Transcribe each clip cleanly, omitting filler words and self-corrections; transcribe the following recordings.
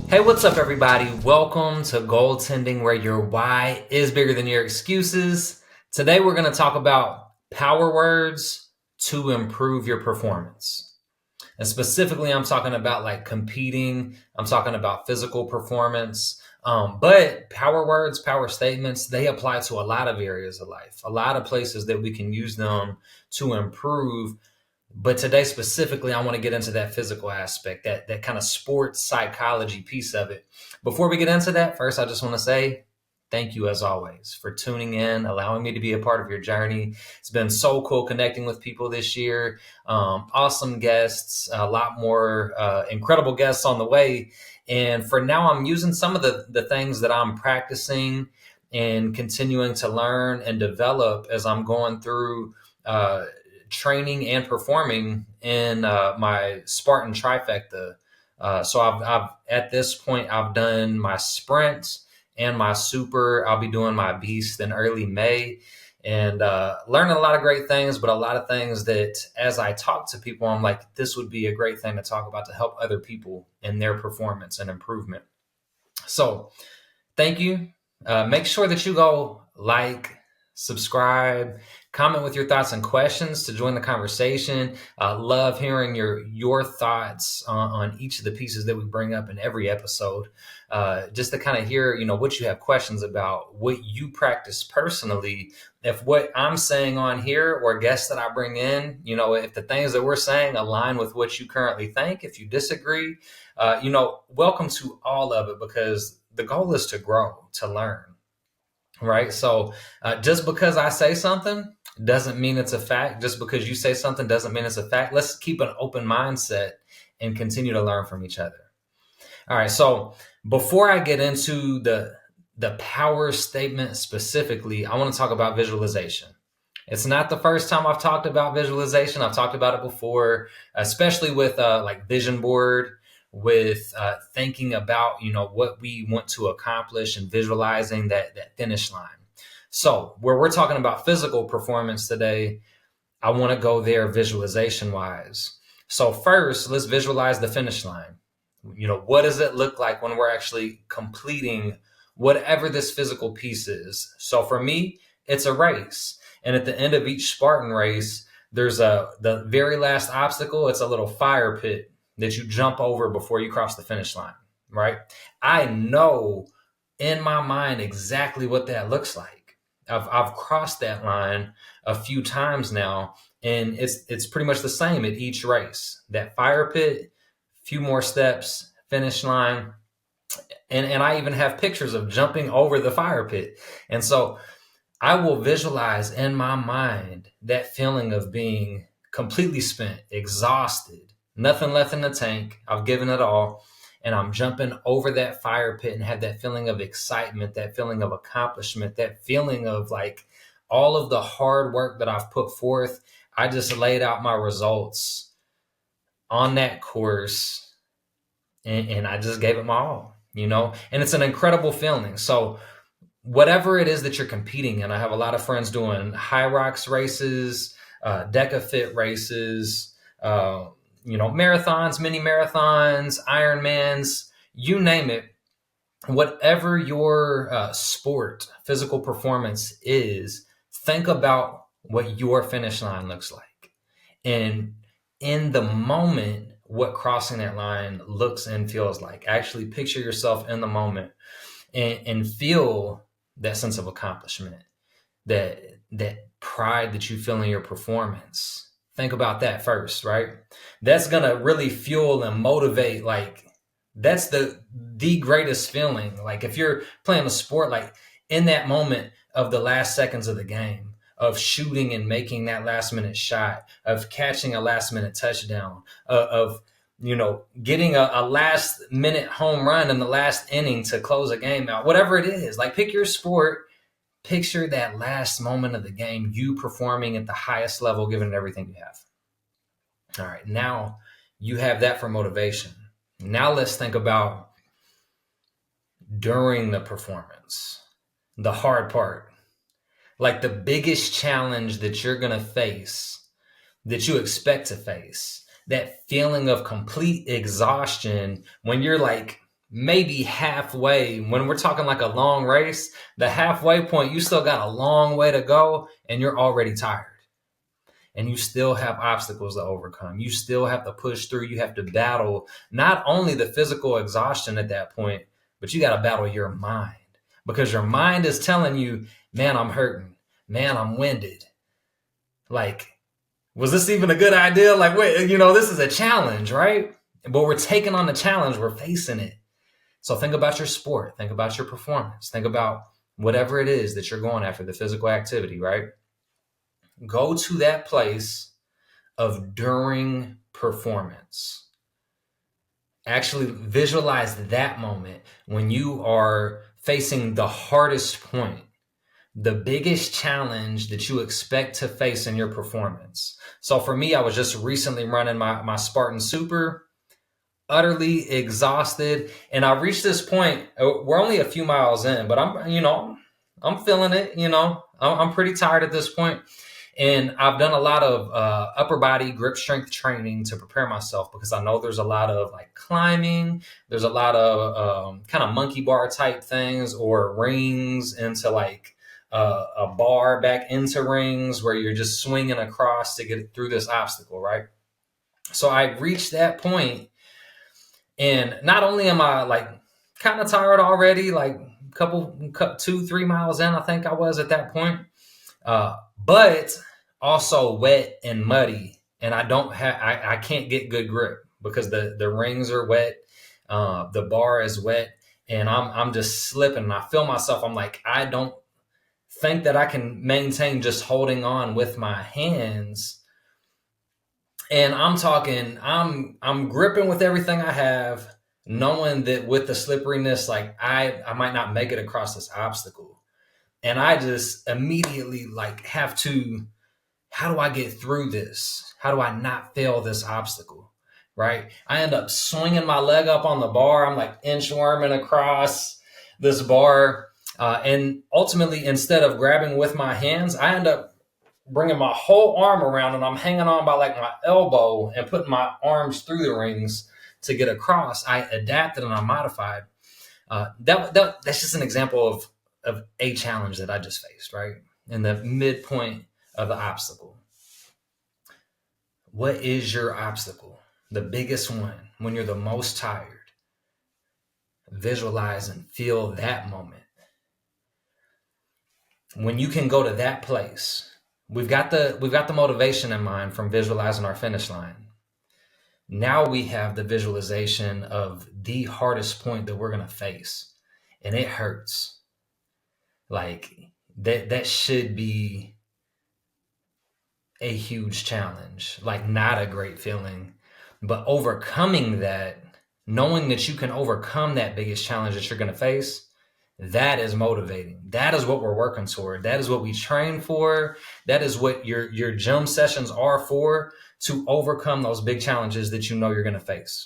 Hey, what's up, everybody? Welcome to Goaltending, where your why is bigger than your excuses. Today, we're going to talk about power words to improve your performance. And specifically, I'm talking about like competing, I'm talking about physical performance. But power words, power statements, they apply to a lot of areas of life, a lot of places that we can use them to improve. But today specifically, I want to get into that physical aspect, that kind of sports psychology piece of it. Before we get into that, first, I just want to say thank you, as always, for tuning in, allowing me to be a part of your journey. It's been so cool connecting with people this year. Awesome guests, a lot more incredible guests on the way. And for now, I'm using some of the things that I'm practicing and continuing to learn and develop as I'm going through training and performing in my Spartan trifecta. So I've at this point I've done my sprint and my super. I'll be doing my beast in early May, and learning a lot of great things, but a lot of things that as I talk to people, I'm like, this would be a great thing to talk about to help other people in their performance and improvement. So thank you. Make sure that you go like, subscribe, comment with your thoughts and questions to join the conversation. Love hearing your thoughts on each of the pieces that we bring up in every episode. Just to kind of hear, what you have questions about, what you practice personally. If what I'm saying on here or guests that I bring in, if the things that we're saying align with what you currently think, if you disagree, welcome to all of it, because the goal is to grow, to learn, right? So just because I say something doesn't mean it's a fact. Just because you say something doesn't mean it's a fact. Let's keep an open mindset and continue to learn from each other. All right. So before I get into the power statement specifically, I want to talk about visualization. It's not the first time I've talked about visualization. I've talked about it before, especially with like vision board, with thinking about what we want to accomplish and visualizing that finish line. So where we're talking about physical performance today, I want to go there visualization wise. So first, let's visualize the finish line. What does it look like when we're actually completing whatever this physical piece is? So for me, it's a race. And at the end of each Spartan race, there's the very last obstacle. It's a little fire pit that you jump over before you cross the finish line, right? I know in my mind exactly what that looks like. I've crossed that line a few times now, and it's pretty much the same at each race. That fire pit, few more steps, finish line, and I even have pictures of jumping over the fire pit. And so I will visualize in my mind that feeling of being completely spent, exhausted, nothing left in the tank. I've given it all. And I'm jumping over that fire pit and have that feeling of excitement, that feeling of accomplishment, that feeling of like all of the hard work that I've put forth. I just laid out my results on that course, and I just gave it my all, and it's an incredible feeling. So whatever it is that you're competing in, I have a lot of friends doing Hyrox races, DecaFit races, marathons, mini marathons, Ironmans, you name it. Whatever your sport, physical performance is, think about what your finish line looks like. And in the moment, what crossing that line looks and feels like. Actually picture yourself in the moment and feel that sense of accomplishment, that pride that you feel in your performance. Think about that first, right? That's gonna really fuel and motivate. Like that's the greatest feeling. Like if you're playing a sport, like in that moment of the last seconds of the game, of shooting and making that last minute shot, of catching a last minute touchdown, of getting a last minute home run in the last inning to close a game out, whatever it is. Like pick your sport, picture that last moment of the game, you performing at the highest level, giving it everything you have. All right, now you have that for motivation. Now let's think about during the performance, the hard part, like the biggest challenge that you're going to face, that you expect to face, that feeling of complete exhaustion when you're like maybe halfway. When we're talking like a long race, the halfway point, you still got a long way to go and you're already tired. And you still have obstacles to overcome. You still have to push through. You have to battle not only the physical exhaustion at that point, but you got to battle your mind because your mind is telling you, man, I'm hurting. Man, I'm winded. Like, was this even a good idea? Like, wait, this is a challenge, right? But we're taking on the challenge. We're facing it. So think about your sport. Think about your performance. Think about whatever it is that you're going after, the physical activity, right? Go to that place of during performance. Actually visualize that moment when you are facing the hardest point, the biggest challenge that you expect to face in your performance. So for me, I was just recently running my Spartan Super, utterly exhausted. And I reached this point, we're only a few miles in, but I'm feeling it, I'm pretty tired at this point. And I've done a lot of upper body grip strength training to prepare myself because I know there's a lot of like climbing. There's a lot of kind of monkey bar type things or rings into like a bar back into rings where you're just swinging across to get through this obstacle, right? So I reached that point, and not only am I like kind of tired already, like couple 2-3 miles in, I think I was at that point, but also wet and muddy, and I can't get good grip because the rings are wet, the bar is wet, and I'm just slipping, and I feel myself. I'm like, I don't think that I can maintain just holding on with my hands. And I'm gripping with everything I have, knowing that with the slipperiness, like I might not make it across this obstacle. And I just immediately like have to, how do I get through this? How do I not fail this obstacle? Right? I end up swinging my leg up on the bar. I'm like inchworming across this bar. And ultimately, instead of grabbing with my hands, I end up bringing my whole arm around, and I'm hanging on by like my elbow and putting my arms through the rings to get across. I adapted and I modified. That's just an example of a challenge that I just faced, right? In the midpoint of the obstacle. What is your obstacle? The biggest one, when you're the most tired. Visualize and feel that moment. When you can go to that place, we've got the motivation in mind from visualizing our finish line. Now we have the visualization of the hardest point that we're going to face, and it hurts. Like that should be a huge challenge, like not a great feeling, but overcoming that, knowing that you can overcome that biggest challenge that you're going to face, that is motivating. That is what we're working toward. That is what we train for. That is what your gym sessions are for, to overcome those big challenges that you know you're going to face.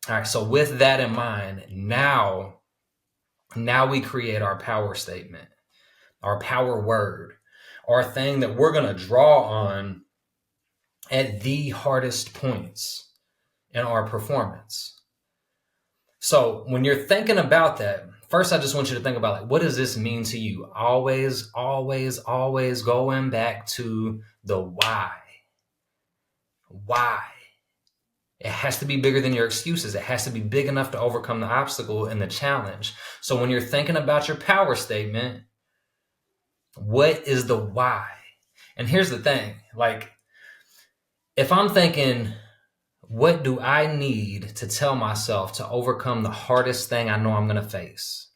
All right. So with that in mind, now we create our power statement, our power word, our thing that we're going to draw on at the hardest points in our performance. So when you're thinking about that, first, I just want you to think about, like, what does this mean to you? Always, always, always going back to the why. Why? It has to be bigger than your excuses. It has to be big enough to overcome the obstacle and the challenge. So when you're thinking about your power statement, what is the why? And here's the thing, like, if I'm thinking, what do I need to tell myself to overcome the hardest thing I know I'm going to face?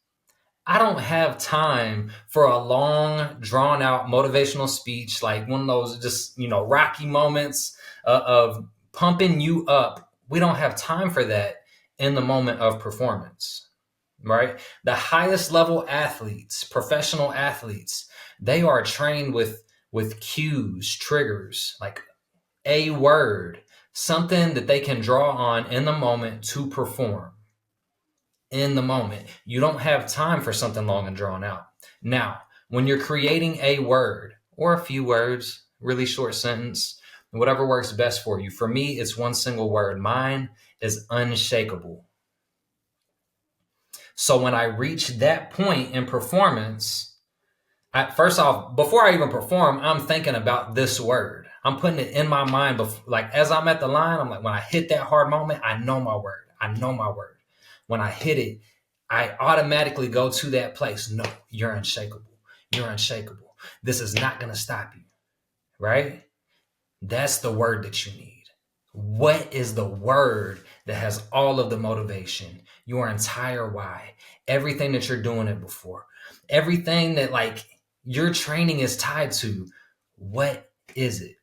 I don't have time for a long, drawn out motivational speech, like one of those just, rocky moments of pumping you up. We don't have time for that in the moment of performance, right? The highest level athletes, professional athletes, they are trained with cues, triggers, like a word, something that they can draw on in the moment to perform. In the moment. You don't have time for something long and drawn out. Now, when you're creating a word or a few words, really short sentence, whatever works best for you. For me, it's one single word. Mine is unshakable. So when I reach that point in performance, first off, before I even perform, I'm thinking about this word. I'm putting it in my mind. Like as I'm at the line, I'm like, when I hit that hard moment, I know my word. I know my word. When I hit it, I automatically go to that place. No, you're unshakable. You're unshakable. This is not going to stop you, right? That's the word that you need. What is the word that has all of the motivation, your entire why, everything that you're doing it before, everything that like your training is tied to? What is it?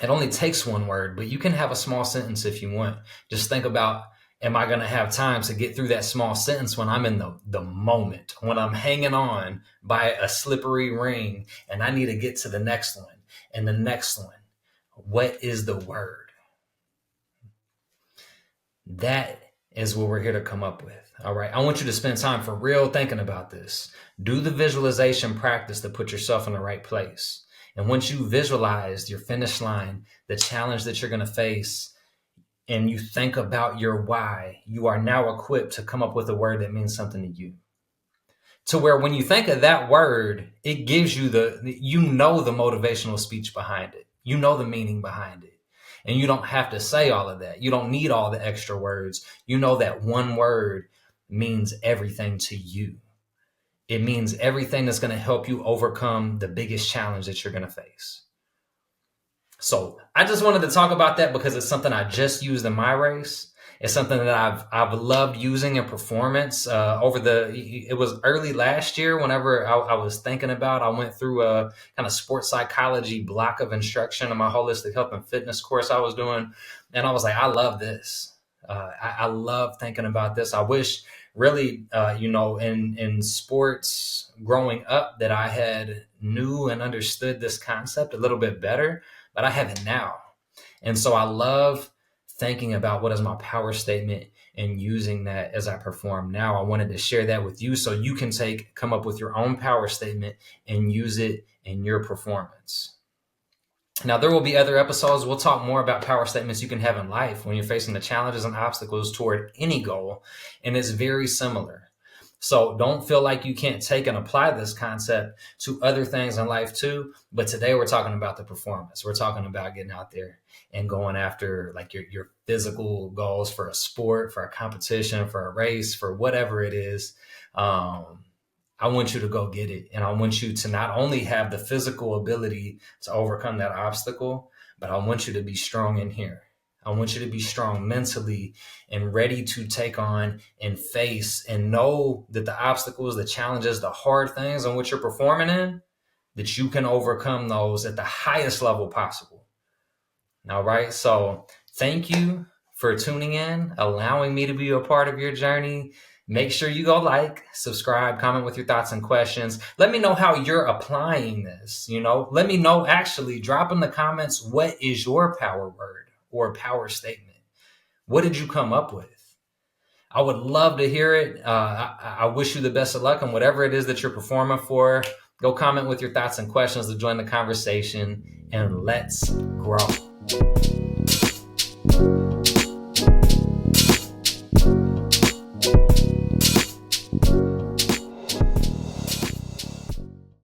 It only takes one word, but you can have a small sentence if you want. Just think about, am I going to have time to get through that small sentence when I'm in the moment, when I'm hanging on by a slippery ring and I need to get to the next one and the next one? What is the word? That is what we're here to come up with. All right. I want you to spend time for real thinking about this. Do the visualization practice to put yourself in the right place. And once you visualize your finish line, the challenge that you're going to face, and you think about your why, you are now equipped to come up with a word that means something to you. To where when you think of that word, it gives you the motivational speech behind it. You know the meaning behind it. And you don't have to say all of that. You don't need all the extra words. You know that one word means everything to you. It means everything that's going to help you overcome the biggest challenge that you're going to face. So I just wanted to talk about that because it's something I just used in my race. It's something that I've loved using in performance. It was early last year whenever I was thinking about, I went through a kind of sports psychology block of instruction in my holistic health and fitness course I was doing. And I was like, I love this. I love thinking about this. I wish really, in sports growing up that I had knew and understood this concept a little bit better, but I have it now. And so I love thinking about what is my power statement and using that as I perform now. I wanted to share that with you so you can come up with your own power statement and use it in your performance. Now, there will be other episodes. We'll talk more about power statements you can have in life when you're facing the challenges and obstacles toward any goal. And it's very similar. So don't feel like you can't take and apply this concept to other things in life too. But today we're talking about the performance. We're talking about getting out there and going after like your physical goals for a sport, for a competition, for a race, for whatever it is. I want you to go get it. And I want you to not only have the physical ability to overcome that obstacle, but I want you to be strong in here. I want you to be strong mentally and ready to take on and face and know that the obstacles, the challenges, the hard things on which you're performing in, that you can overcome those at the highest level possible. All right. So thank you for tuning in, allowing me to be a part of your journey. Make sure you go like, subscribe, comment with your thoughts and questions. Let me know how you're applying this. Let me know, actually, drop in the comments, what is your power word or power statement? What did you come up with? I would love to hear it. I wish you the best of luck on whatever it is that you're performing for. Go comment with your thoughts and questions to join the conversation, and let's grow.